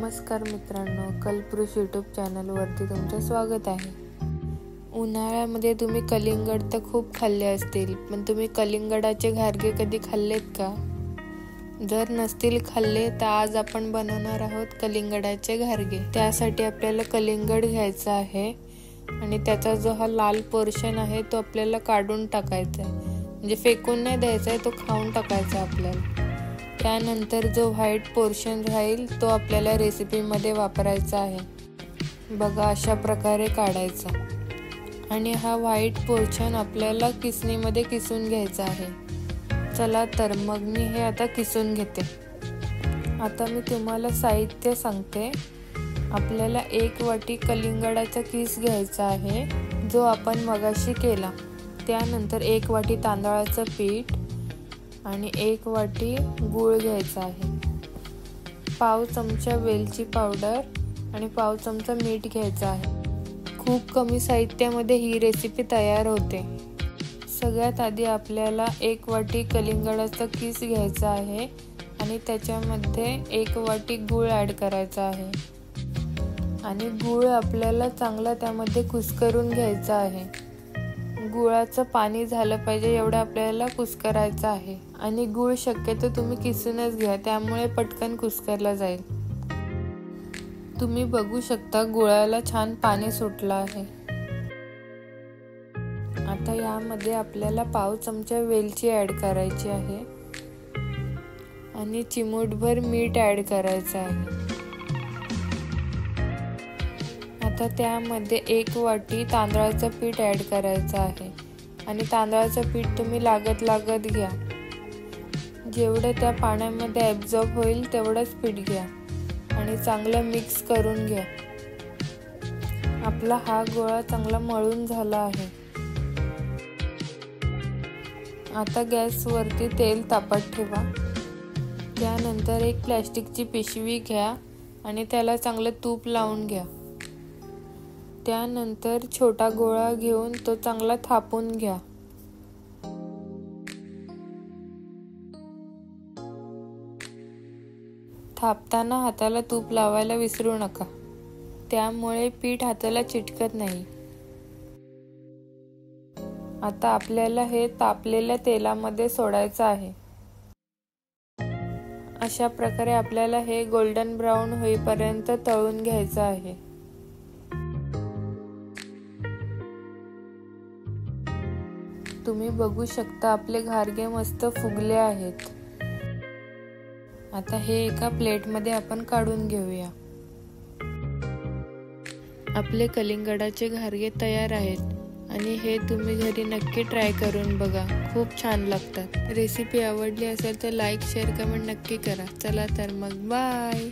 नमस्कार मित्रांनो, कलपुरुष यूट्यूब चॅनलवरती तुमचं स्वागत आहे। उन्हाळ्यामध्ये तुम्ही कलिंगड तर खूप खाल्ले असतील, पण तुम्ही कलिंगडाचे घारगे कधी खाल्लेत का? जर नसतील खाल्ले तर आज आपण बनवणार आहोत कलिंगडाचे घारगे। त्यासाठी आपल्याला कलिंगड घ्यायचं आहे आणि त्याचा जो हा लाल पोर्शन आहे तो आपल्याला काढून टाकायचा आहे, म्हणजे फेकून नाही द्यायचा आहे, तो खाऊन टाकायचा आपल्याला। त्यानंतर जो व्हाईट पोर्शन राहील तो आपल्याला रेसिपीमध्ये वापरायचा आहे। बघा अशा प्रकारे काढायचा आणि हा व्हाईट पोर्शन आपल्याला किसणीमध्ये किसून घ्यायचा आहे। चला तर मग मी हे आता किसून घेते। आता मी तुम्हाला साहित्य सांगते। आपल्याला 1 वाटी कलिंगडाचा किस घ्यायचा आहे जो आपण मगाशी केला। त्यानंतर 1 वाटी तांदळाचं पीठ आणि 1 वाटी गूळ घ्यायचा आहे। पाव चमचा वेलची पावडर आणि पाव चमचा मीठ घ्यायचा आहे। खूप कमी साहित्यामध्ये ही रेसिपी तयार होते। सगळ्यात आधी आपल्याला 1 वाटी कलिंगडाचा किस घ्यायचा आहे आणि त्याच्यामध्ये 1 वाटी गूळ ॲड करायचा आहे आणि गूळ आपल्याला चांगला त्यामध्ये कुस्करून घ्यायचा आहे। गुळाचं पाणी झालं पाहिजे एवढं आपल्याला कुस्करायचं आहे आणि गूळ शक्यतो तुम्ही किसूनच घ्या, त्यामुळे पटकन कुस्करला जाईल। तुम्ही बघू शकता गुळाला छान पाणी सुटलं आहे। आता यामध्ये आपल्याला पाव चमचा वेलची ॲड करायची आहे आणि चिमूटभर मीठ ॲड करायचं आहे। आता त्यामध्ये 1 वाटी तांदळाचं पीठ ॲड करायचं आहे आणि तांदळाचं पीठ तुम्ही लागत घ्या। जेवढं त्या पाण्यामध्ये ॲब्झॉर्ब होईल तेवढंच पीठ घ्या आणि चांगलं मिक्स करून घ्या। आपला हा गोळा चांगला मळून झाला आहे। आता गॅसवरती तेल तापत ठेवा। त्यानंतर एक प्लॅस्टिकची पिशवी घ्या आणि त्याला चांगलं तूप लावून घ्या। त्यानंतर छोटा गोळा घेऊन तो चांगला थापून घ्या। थापताना हाताला तूप लावायला विसरू नका, त्यामुळे पीठ हाताला चिटकत नाही। आता आपल्याला हे तापलेल्या तेलामध्ये सोडायचं आहे। अशा प्रकारे आपल्याला हे गोल्डन ब्राउन होईपर्यंत तळून घ्यायचं आहे। तुम्ही बघू शकता आपले घारगे मस्त फुगले आहेत। आता हे एका प्लेटमध्ये आपण काढून घेऊया। आपले कलिंगडाचे घारगे तयार आहेत आणि हे तुम्ही घरी नक्की ट्राय करून बघा, खूप छान लागतात। रेसिपी आवडली असेल तर लाईक, शेअर, कमेंट नक्की करा। चला तर मग बाय।